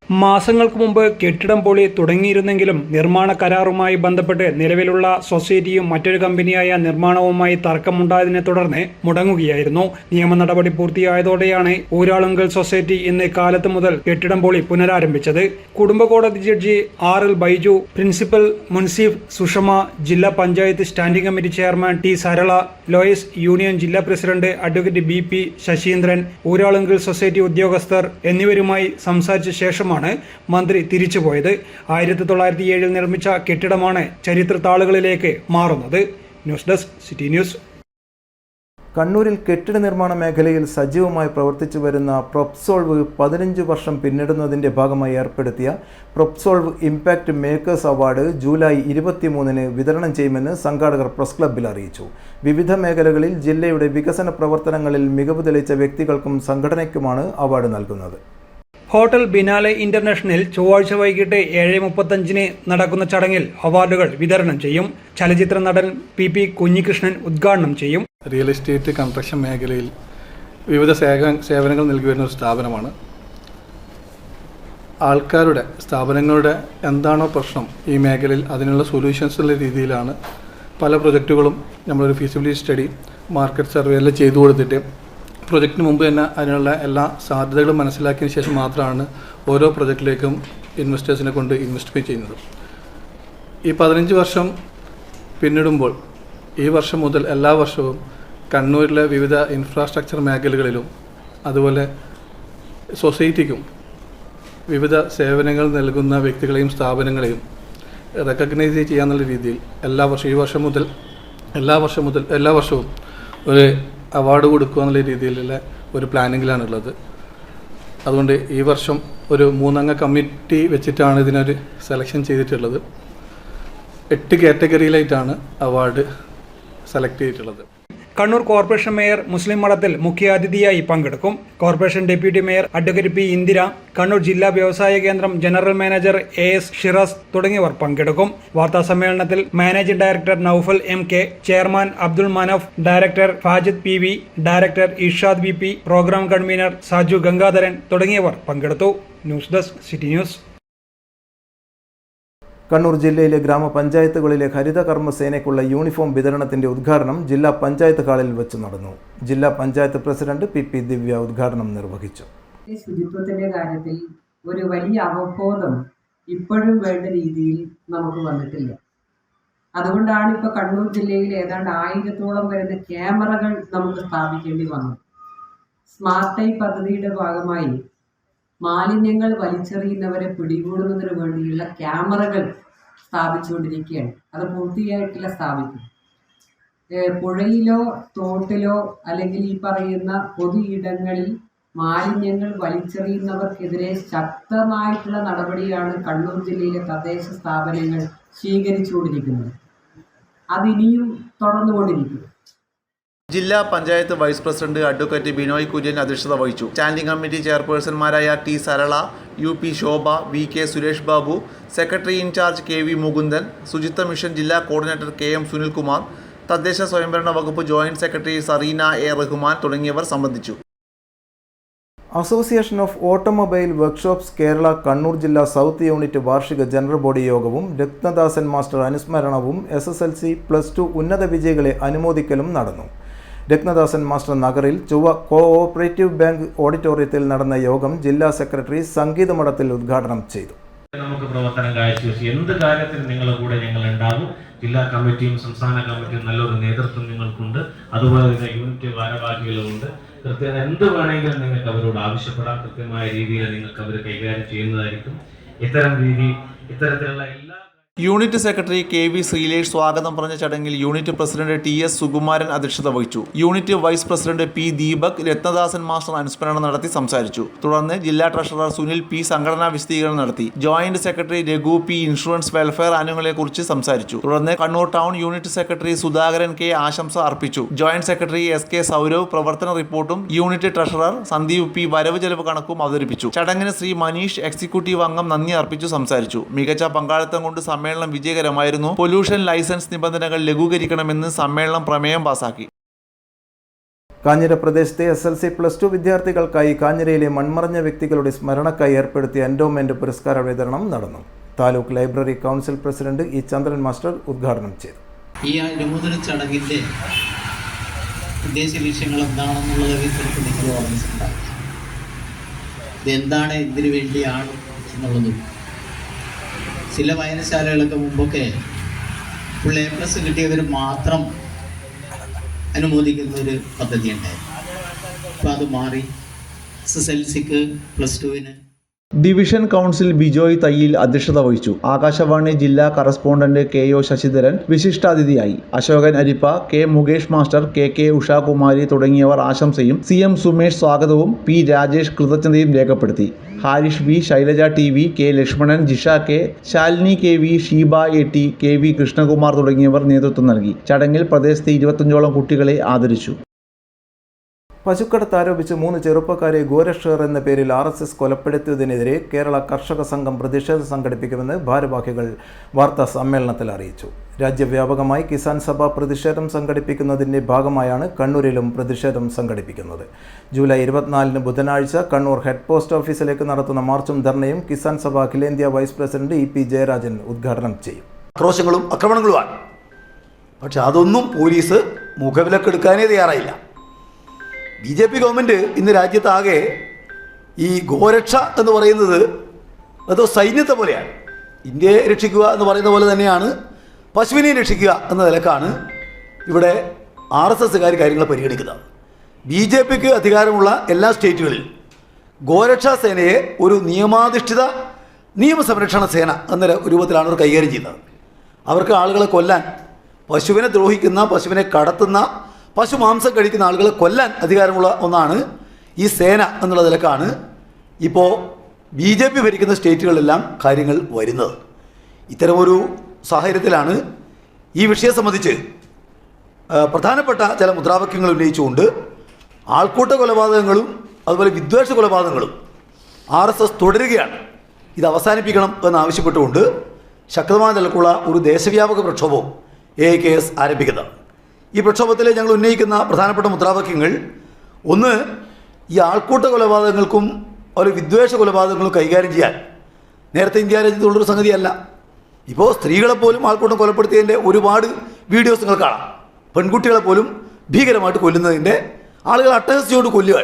മാസങ്ങൾക്ക് മുമ്പ് കെട്ടിടം പൊളി തുടങ്ങിയിരുന്നെങ്കിലും നിർമ്മാണ കരാറുമായി ബന്ധപ്പെട്ട് നിലവിലുള്ള സൊസൈറ്റിയും മറ്റൊരു കമ്പനിയായ നിർമ്മാണവുമായി തർക്കമുണ്ടായതിനെ തുടർന്ന് മുടങ്ങുകയായിരുന്നു. നിയമ നടപടി പൂർത്തിയായതോടെയാണ് ഊരാളുങ്കൽ സൊസൈറ്റി ഇന്ന് കാലത്ത് മുതൽ കെട്ടിടം പൊളി പുനരാരംഭിച്ചത്. കുടുംബ കോടതി ജഡ്ജി RL ബൈജു, പ്രിൻസിപ്പൽ മുൻസീഫ് സുഷമ, ജില്ലാ panchayat standing committee chairman T Sarala, lawyers union ജില്ലാ president advocate BP Saseendran, Uralungal society ഉദ്യോഗസ്ഥർ എന്നിവരുമായി സംസാരിച്ച ശേഷമാണ് മന്ത്രി തിരിച്ചുപോയത്. 1907 നിർമ്മിച്ച കെട്ടിടമാണ് ചരിത്ര താളുകളിലേക്ക് മാറുന്നത്. News desk city news. കണ്ണൂരിൽ കെട്ടിട നിർമ്മാണ മേഖലയിൽ സജീവമായി പ്രവർത്തിച്ചു വരുന്ന പ്രൊപ്സോൾവ് 15 വർഷം പിന്നിടുന്നതിൻ്റെ ഭാഗമായി ഏർപ്പെടുത്തിയ പ്രൊപ്സോൾവ് ഇമ്പാക്റ്റ് മേക്കേഴ്സ് അവാർഡ് ജൂലൈ 23 വിതരണം ചെയ്യുമെന്ന് സംഘാടകർ പ്രസ് ക്ലബ്ബിൽ അറിയിച്ചു. വിവിധ മേഖലകളിൽ ജില്ലയുടെ വികസന പ്രവർത്തനങ്ങളിൽ മികവ് തെളിയിച്ച വ്യക്തികൾക്കും സംഘടനയ്ക്കുമാണ് അവാർഡ് നൽകുന്നത്. ഹോട്ടൽ ബിനാലെ ഇന്റർനാഷണൽ ചൊവ്വാഴ്ച വൈകിട്ട് 7:35 നടക്കുന്ന ചടങ്ങിൽ അവാർഡുകൾ വിതരണം ചെയ്യും. ചലച്ചിത്ര നടൻ PP കുഞ്ഞികൃഷ്ണൻ ഉദ്ഘാടനം ചെയ്യും. റിയൽ എസ്റ്റേറ്റ് കൺസ്ട്രക്ഷൻ മേഖലയിൽ വിവിധ സേവനങ്ങൾ നൽകി വരുന്ന ഒരു സ്ഥാപനമാണ്. ആൾക്കാരുടെ സ്ഥാപനങ്ങളുടെ എന്താണോ പ്രശ്നം ഈ മേഖലയിൽ അതിനുള്ള സൊല്യൂഷൻസ് ഉള്ള രീതിയിലാണ് പല പ്രൊജക്റ്റുകളും നമ്മളൊരു ഫീസിബിലിറ്റി സ്റ്റഡി, മാർക്കറ്റ് സർവേ എല്ലാം ചെയ്തു കൊടുത്തിട്ട് പ്രൊജക്റ്റിന് മുമ്പ് തന്നെ അതിനുള്ള എല്ലാ സാധ്യതകളും മനസ്സിലാക്കിയതിന് ശേഷം മാത്രമാണ് ഓരോ പ്രൊജക്റ്റിലേക്കും ഇൻവെസ്റ്റേഴ്സിനെ കൊണ്ട് ഇൻവെസ്റ്റ് ചെയ്യുന്നത്. ഈ 15 വർഷം പിന്നിടുമ്പോൾ ഈ വർഷം മുതൽ എല്ലാ വർഷവും കണ്ണൂരിലെ വിവിധ ഇൻഫ്രാസ്ട്രക്ചർ മേഖലകളിലും അതുപോലെ സൊസൈറ്റിക്കും വിവിധ സേവനങ്ങൾ നൽകുന്ന വ്യക്തികളെയും സ്ഥാപനങ്ങളെയും റെക്കഗ്നൈസ് ചെയ്യാന്നുള്ള രീതിയിൽ ഈ വർഷം മുതൽ എല്ലാ വർഷവും ഒരു അവാർഡ് കൊടുക്കുക എന്നുള്ള രീതിയിലുള്ള ഒരു പ്ലാനിങ്ങിലാണുള്ളത്. അതുകൊണ്ട് ഈ വർഷം ഒരു 3 അംഗ കമ്മിറ്റി വെച്ചിട്ടാണ് ഇതിനൊരു സെലക്ഷൻ ചെയ്തിട്ടുള്ളത്. 8 കാറ്റഗറിയിലായിട്ടാണ് അവാർഡ് സെലക്ട് ചെയ്തിട്ടുള്ളത്. കണ്ണൂർ കോർപ്പറേഷൻ മേയർ മുസ്ലിം മഠത്തിൽ മുഖ്യാതിഥിയായി പങ്കെടുക്കും. Corporation deputy mayor advocate P Indira, Kannur ജില്ലാ വ്യവസായ കേന്ദ്രം ജനറൽ മാനേജർ AS ഷിറാസ് തുടങ്ങിയവർ പങ്കെടുക്കും. വാർത്താ സമ്മേളനത്തിൽ managing director Noufal MK, chairman Abdul Manaf, director Fajid PV, director Irshad BP, programme convener Saju Gangadharan തുടങ്ങിയവർ പങ്കെടുത്തു. News desk city news. Kannur ജില്ലയിലെ ഗ്രാമപഞ്ചായത്തുകളിലെ ഹരിതകർമ്മസേനയ്ക്കുള്ള യൂണിഫോം വിതരണത്തിൻ്റെ ഉദ്ഘാടനം ജില്ലാ പഞ്ചായത്ത് ഹാളിൽ വെച്ച് നടന്നു. ജില്ലാ പഞ്ചായത്ത് പ്രസിഡന്റ് PP ദിവ്യ ഉദ്ഘാടനം നിർവഹിച്ചു. ശുചിത്വത്തിൻ്റെ കാര്യത്തിൽ ഒരു വലിയ അവബോധം ഇപ്പോഴും വേണ്ട രീതിയിൽ നമുക്ക് വന്നിട്ടില്ല. അതുകൊണ്ടാണ് ഇപ്പോൾ കണ്ണൂർ ജില്ലയിൽ ഏതാണ്ട് 1000-ഓളം വരുന്ന ക്യാമറകൾ നമുക്ക് സ്ഥാപിക്കേണ്ടി വന്നു. സ്മാർട്ട് ടൈ പദ്ധതിയുടെ ഭാഗമായി മാലിന്യങ്ങൾ വലിച്ചെറിയുന്നവരെ പിടികൂടുന്നതിന് വേണ്ടിയുള്ള ക്യാമറകൾ സ്ഥാപിച്ചുകൊണ്ടിരിക്കുകയാണ്. അത് പൂർത്തിയായിട്ടില്ല സ്ഥാപിക്കും. പുഴയിലോ തോട്ടിലോ അല്ലെങ്കിൽ ഈ പറയുന്ന പൊതു ഇടങ്ങളിൽ മാലിന്യങ്ങൾ വലിച്ചെറിയുന്നവർക്കെതിരെ ശക്തമായിട്ടുള്ള നടപടിയാണ് കണ്ണൂർ ജില്ലയിലെ തദ്ദേശ സ്ഥാപനങ്ങൾ സ്വീകരിച്ചുകൊണ്ടിരിക്കുന്നത്. അതിനിയും തുടർന്നുകൊണ്ടിരിക്കും. ജില്ലാ panchayat vice president advocate Binoy Kurian അധ്യക്ഷത വഹിച്ചു. സ്റ്റാൻഡിംഗ് കമ്മിറ്റി ചെയർപേഴ്സൺമാരായ T Sarala, UP Shobha, VK Suresh Babu, secretary in charge KV Mukundan, ശുചിത്വ മിഷൻ ജില്ലാ കോർഡിനേറ്റർ KM സുനിൽകുമാർ, തദ്ദേശ സ്വയംഭരണ വകുപ്പ് joint secretary Sareena A Rahman തുടങ്ങിയവർ സംബന്ധിച്ചു. Association of automobile workshops Kerala Kannur ജില്ലാ സൗത്ത് യൂണിറ്റ് വാർഷിക ജനറൽ ബോഡി യോഗവും രത്നദാസൻ മാസ്റ്റർ അനുസ്മരണവും SSLC +2 ഉന്നത വിജയികളെ അനുമോദിക്കലും നടന്നു. രത്നദാസൻ മാസ്റ്റർ നഗറിൽ ചൊവ്വ കോഓപ്പറേറ്റീവ് ബാങ്ക് ഓഡിറ്റോറിയത്തിൽ നടന്ന യോഗം ജില്ലാ സെക്രട്ടറി സംഗീത മഠത്തിൽ ഉദ്ഘാടനം ചെയ്തു. നമുക്ക് പ്രവർത്തനം കാഴ്ചവെച്ച് എന്ത് കാര്യത്തിനും നിങ്ങളുടെ കൂടെ ഞങ്ങൾ ഉണ്ടാകും. ജില്ലാ കമ്മിറ്റിയും സംസ്ഥാന കമ്മിറ്റിയും നല്ലൊരു നേതൃത്വം നിങ്ങൾക്കുണ്ട്. അതുപോലെ തന്നെ യൂണിറ്റ് ഭാരവാഹികളുമുണ്ട്. കൃത്യത എന്ത് വേണമെങ്കിലും നിങ്ങൾക്ക് അവരോട് ആവശ്യപ്പെടാം. കൃത്യമായ രീതിയിൽ നിങ്ങൾക്ക് അവർ കൈകാര്യം ചെയ്യുന്നതായിരിക്കും. ഇത്തരത്തിലുള്ള എല്ലാ യൂണിറ്റ് സെക്രട്ടറി KV ശ്രീലേഷ് സ്വാഗതം പറഞ്ഞ ചടങ്ങിൽ യൂണിറ്റ് പ്രസിഡന്റ് TS സുകുമാരൻ അധ്യക്ഷത വഹിച്ചു. Unit vice president P Deepak Ratnadasan master അനുസ്മരണം നടത്തി സംസാരിച്ചു. തുടർന്ന് ജില്ലാ ട്രഷറർ സുനിൽ P സംഘടനാ വിശദീകരണം നടത്തി. Joint secretary Raghu P insurance welfare ആനുകൂല്യങ്ങളെക്കുറിച്ച് സംസാരിച്ചു. തുടർന്ന് Kannur town unit secretary Sudhakaran K ആശംസ അർപ്പിച്ചു. ജോയിന്റ് സെക്രട്ടറി SK സൗരവ് പ്രവർത്തന റിപ്പോർട്ടും യൂണിറ്റ് ട്രഷറർ സന്ദീപ് P വരവ് ചെലവ് കണക്കും അവതരിപ്പിച്ചു. ചടങ്ങിന് ശ്രീ മനീഷ് എക്സിക്യൂട്ടീവ് അംഗം നന്ദി അർപ്പിച്ചു സംസാരിച്ചു. മികച്ച പങ്കാളിത്തം കൊണ്ട് സമ്മേളനം വിജയകരമായിരുന്നു. പൊല്യൂഷൻ ലൈസൻസ് നിബന്ധനകൾ ലഘൂകരിക്കണമെന്ന് സമ്മേളനം പ്രമേയം പാസാക്കി. കാഞ്ഞിര പ്രദേശത്തെ SLC+2 വിദ്യാർത്ഥികൾക്കായി കാഞ്ഞിരയിലെ മൺമറഞ്ഞ വ്യക്തികളുടെ സ്മരണക്കായി ഏർപ്പെടുത്തിയ എൻഡോമെന്റ് പുരസ്കാര വിതരണം നടന്നു. താലൂക്ക് ലൈബ്രറി കൗൺസിൽ പ്രസിഡന്റ് ഇ ചന്ദ്രൻ മാസ്റ്റർ ഉദ്ഘാടനം ചെയ്തു. ഈ അനുമോദന ചടങ്ങിൻ്റെ ഉദ്ദേശ ലക്ഷ്യങ്ങൾ എന്താണെന്നുള്ളത് നിങ്ങൾ ഓർമ്മിച്ചിട്ടുണ്ടാകും. ഇതെന്താണ്, എന്തിനു വേണ്ടിയാണ് എന്നുള്ളതും. ചില വായനശാലകളൊക്കെ മുമ്പൊക്കെ ഫുൾ A+ കിട്ടിയവർ മാത്രം അനുമോദിക്കുന്ന ഒരു പദ്ധതി ഉണ്ടായിരുന്നു. അപ്പോൾ അത് മാറി SSLCക്ക് +2-ന് ഡിവിഷൻ കൗൺസിൽ ബിജോയ് തയ്യിൽ അധ്യക്ഷത വഹിച്ചു. ആകാശവാണി ജില്ലാ കറസ്പോണ്ടന്റ് KO ശശിധരൻ വിശിഷ്ടാതിഥിയായി. അശോകൻ അരിപ്പ, K Mukesh master, KK Ushakumari തുടങ്ങിയവർ ആശംസയും CM സുമേഷ് സ്വാഗതവും P രാജേഷ് കൃതജ്ഞതയും രേഖപ്പെടുത്തി. Harish B, Shailaja TV, K Lakshmanan, Jisha K, Shalini KV, Sheeba AT, KV Krishnakumar തുടങ്ങിയവർ നേതൃത്വം നൽകി. ചടങ്ങിൽ പ്രദേശത്തെ 25ഓളം കുട്ടികളെ ആദരിച്ചു. പശുക്കടത്ത് ആരോപിച്ച് 3 ചെറുപ്പക്കാരെ ഗോരക്ഷകർ എന്ന പേരിൽ RSS കൊലപ്പെടുത്തിയതിനെതിരെ കേരള കർഷക സംഘം പ്രതിഷേധം സംഘടിപ്പിക്കുമെന്ന് ഭാരവാഹികൾ വാർത്താ സമ്മേളനത്തിൽ അറിയിച്ചു. രാജ്യവ്യാപകമായി കിസാൻ സഭ പ്രതിഷേധം സംഘടിപ്പിക്കുന്നതിൻ്റെ ഭാഗമായാണ് കണ്ണൂരിലും പ്രതിഷേധം സംഘടിപ്പിക്കുന്നത്. ജൂലൈ 24 ബുധനാഴ്ച കണ്ണൂർ ഹെഡ് പോസ്റ്റ് ഓഫീസിലേക്ക് നടത്തുന്ന മാർച്ചും ധർണയും കിസാൻ സഭ അഖിലേന്ത്യാ വൈസ് പ്രസിഡന്റ് EP ജയരാജൻ ഉദ്ഘാടനം ചെയ്യും. ആക്രോശങ്ങളും ആക്രമണങ്ങളുമാണ്. പക്ഷെ അതൊന്നും പോലീസ് മുഖവിലക്കെടുക്കാനേ തയ്യാറായില്ല. BJP ഗവൺമെൻറ് ഇന്ന് രാജ്യത്താകെ ഈ ഗോരക്ഷ എന്ന് പറയുന്നത് അതോ സൈന്യത്തെ പോലെയാണ്. ഇന്ത്യയെ രക്ഷിക്കുക എന്ന് പറയുന്ന പോലെ തന്നെയാണ് പശുവിനെ രക്ഷിക്കുക എന്ന നിലക്കാണ് ഇവിടെ RSSകാർ കാര്യങ്ങൾ പരിഗണിക്കുന്നത്. BJPക്ക് അധികാരമുള്ള എല്ലാ സ്റ്റേറ്റുകളിലും ഗോരക്ഷാ സേനയെ ഒരു നിയമാധിഷ്ഠിത നിയമസംരക്ഷണ സേന എന്ന രൂപത്തിലാണ് അവർ കൈകാര്യം ചെയ്യുന്നത്. അവർക്ക് ആളുകളെ കൊല്ലാൻ, പശുവിനെ ദ്രോഹിക്കുന്ന, പശുവിനെ കടത്തുന്ന, പശു മാംസം കഴിക്കുന്ന ആളുകളെ കൊല്ലാൻ അധികാരമുള്ള ഒന്നാണ് ഈ സേന എന്നുള്ള നിലക്കാണ് ഇപ്പോൾ BJP ഭരിക്കുന്ന സ്റ്റേറ്റുകളിലെല്ലാം കാര്യങ്ങൾ വരുന്നത്. ഇത്തരമൊരു സാഹചര്യത്തിലാണ് ഈ വിഷയം സംബന്ധിച്ച് പ്രധാനപ്പെട്ട ചില മുദ്രാവാക്യങ്ങൾ ഉന്നയിച്ചുകൊണ്ട് ആൾക്കൂട്ട കൊലപാതകങ്ങളും അതുപോലെ വിദ്വേഷ കൊലപാതകങ്ങളും RSS തുടരുകയാണ്. ഇത് അവസാനിപ്പിക്കണം എന്നാവശ്യപ്പെട്ടുകൊണ്ട് ശക്തമായ നിലക്കുള്ള ഒരു ദേശവ്യാപക പ്രക്ഷോഭവും AIKS ആരംഭിക്കുന്നതാണ്. ഈ പ്രക്ഷോഭത്തിൽ ഞങ്ങൾ ഉന്നയിക്കുന്ന പ്രധാനപ്പെട്ട മുദ്രാവാക്യങ്ങൾ, ഒന്ന്, ഈ ആൾക്കൂട്ട കൊലപാതകങ്ങൾക്കും ഒരു വിദ്വേഷ കൊലപാതകങ്ങളും കൈകാര്യം ചെയ്യാൻ നേരത്തെ ഇന്ത്യ രാജ്യത്തുള്ളൊരു സംഗതിയല്ല. ഇപ്പോൾ സ്ത്രീകളെപ്പോലും ആൾക്കൂട്ടം കൊലപ്പെടുത്തിയതിൻ്റെ ഒരുപാട് വീഡിയോസ് നിങ്ങൾ കാണാം. പെൺകുട്ടികളെപ്പോലും ഭീകരമായിട്ട് കൊല്ലുന്നതിൻ്റെ, ആളുകൾ അട്ടഹസിച്ചുകൊണ്ട് കൊല്ലുക.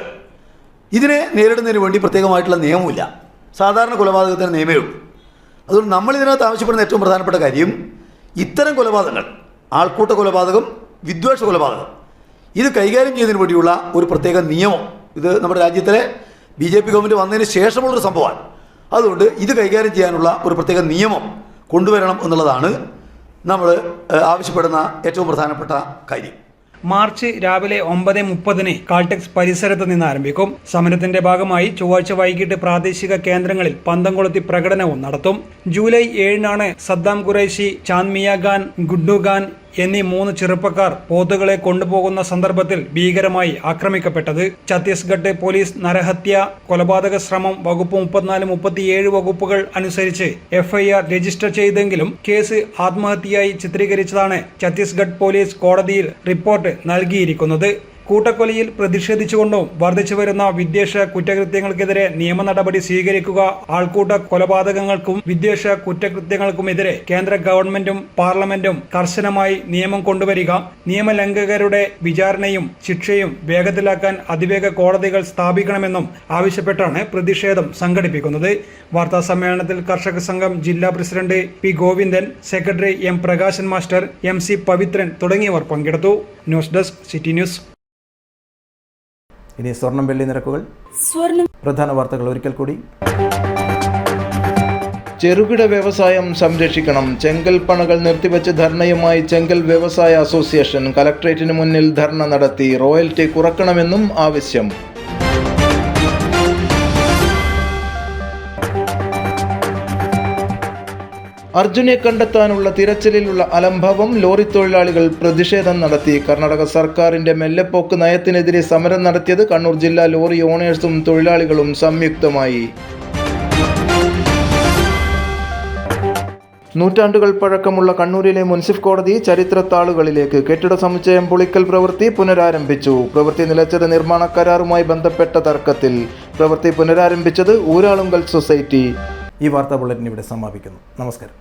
ഇതിനെ നേരിടുന്നതിന് വേണ്ടി പ്രത്യേകമായിട്ടുള്ള നിയമമില്ല. സാധാരണ കൊലപാതകത്തിന് നിയമമേ ഉള്ളൂ. അതുകൊണ്ട് നമ്മളിതിനകത്ത് ആവശ്യപ്പെടുന്ന ഏറ്റവും പ്രധാനപ്പെട്ട കാര്യം, ഇത്തരം കൊലപാതകങ്ങൾ, ആൾക്കൂട്ട കൊലപാതകം, വിദ്വേഷ കൊലപാതകം, ഇത് കൈകാര്യം ചെയ്യുന്നതിന് വേണ്ടിയുള്ള ഒരു പ്രത്യേക നിയമം, ഇത് നമ്മുടെ രാജ്യത്തിലെ BJP ഗവൺമെൻറ് വന്നതിന് ശേഷമുള്ളൊരു സംഭവമാണ്. അതുകൊണ്ട് ഇത് കൈകാര്യം ചെയ്യാനുള്ള ഒരു പ്രത്യേക നിയമം കൊണ്ടുവരണം എന്നുള്ളതാണ് നമ്മൾ ആവശ്യപ്പെടുന്ന ഏറ്റവും പ്രധാനപ്പെട്ട കാര്യം. മാർച്ച് രാവിലെ 9:30 കാൾടെക്സ് പരിസരത്ത് നിന്ന് ആരംഭിക്കും. സമരത്തിന്റെ ഭാഗമായി ചൊവ്വാഴ്ച വൈകിട്ട് പ്രാദേശിക കേന്ദ്രങ്ങളിൽ പന്തം കൊളുത്തി പ്രകടനവും നടത്തും. ജൂലൈ 7-നാണ് സദ്ദാം ഖുറൈശി, ചാന്ദ്മിയ ഖാൻ, ഗുഡ്ഡു ഖാൻ എന്നീ 3 ചെറുപ്പക്കാർ പോത്തുകളെ കൊണ്ടുപോകുന്ന സന്ദർഭത്തിൽ ഭീകരമായി ആക്രമിക്കപ്പെട്ടത്. ഛത്തീസ്ഗഡ് പോലീസ് നരഹത്യ, കൊലപാതക ശ്രമം വകുപ്പ് 34, 37 വകുപ്പുകൾ അനുസരിച്ച് FIR രജിസ്റ്റർ ചെയ്തെങ്കിലും കേസ് ആത്മഹത്യയായി ചിത്രീകരിച്ചതാണ് ഛത്തീസ്ഗഡ് പോലീസ് കോടതിയിൽ റിപ്പോർട്ട് നൽകിയിരിക്കുന്നത്. കൂട്ടക്കൊലയിൽ പ്രതിഷേധിച്ചുകൊണ്ടും വർദ്ധിച്ചുവരുന്ന വിദ്വേഷ കുറ്റകൃത്യങ്ങൾക്കെതിരെ നിയമ നടപടി സ്വീകരിക്കുക, ആൾക്കൂട്ട കൊലപാതകങ്ങൾക്കും വിദ്വേഷ കുറ്റകൃത്യങ്ങൾക്കുമെതിരെ കേന്ദ്ര ഗവൺമെന്റും പാർലമെന്റും കർശനമായി നിയമം കൊണ്ടുവരിക, നിയമലംഘകരുടെ വിചാരണയും ശിക്ഷയും വേഗത്തിലാക്കാൻ അതിവേഗ കോടതികൾ സ്ഥാപിക്കണമെന്നും ആവശ്യപ്പെട്ടാണ് പ്രതിഷേധം സംഘടിപ്പിക്കുന്നത്. വാർത്താ സമ്മേളനത്തിൽ കർഷക സംഘം ജില്ലാ president P Govindan, secretary M Prakashan master, MC Pavithran തുടങ്ങിയവർ പങ്കെടുത്തു. News desk city news. ഇനി സ്വർണം വെള്ളി നിരക്കുകൾ. പ്രധാന വാർത്തകൾ ഒരിക്കൽ കൂടി. ചെറുകിട വ്യവസായം സംരക്ഷിക്കണം. ചെങ്കൽ പണകൾ നിർത്തിവെച്ച് ധർണയുമായി ചെങ്കൽ വ്യവസായ അസോസിയേഷൻ കലക്ട്രേറ്റിന് മുന്നിൽ ധർണ നടത്തി. റോയൽറ്റി കുറക്കണമെന്നും ആവശ്യം. അർജുനെ കണ്ടെത്താനുള്ള തിരച്ചിലിലുള്ള അലംഭാവം, ലോറി തൊഴിലാളികൾ പ്രതിഷേധം നടത്തി. കർണാടക സർക്കാരിന്റെ മെല്ലെപ്പോക്ക് നയത്തിനെതിരെ സമരം നടത്തിയത് കണ്ണൂർ ജില്ലാ ലോറി ഓണേഴ്സും തൊഴിലാളികളും സംയുക്തമായി. നൂറ്റാണ്ടുകൾ പഴക്കമുള്ള കണ്ണൂരിലെ മുൻസിഫ് കോടതി ചരിത്രത്താളുകളിലേക്ക് കെട്ടിട സമുച്ചയം പൊളിക്കൽ പ്രവൃത്തി പുനരാരംഭിച്ചു. പ്രവൃത്തി നിലച്ചത് നിർമ്മാണ കരാറുമായി ബന്ധപ്പെട്ട തർക്കത്തിൽ. പ്രവൃത്തി പുനരാരംഭിച്ചത് ഊരാളുങ്കൽ സൊസൈറ്റി. ഈ വാർത്താ ബുള്ളറ്റിൻ ഇവിടെ സമാപിക്കുന്നു. നമസ്കാരം.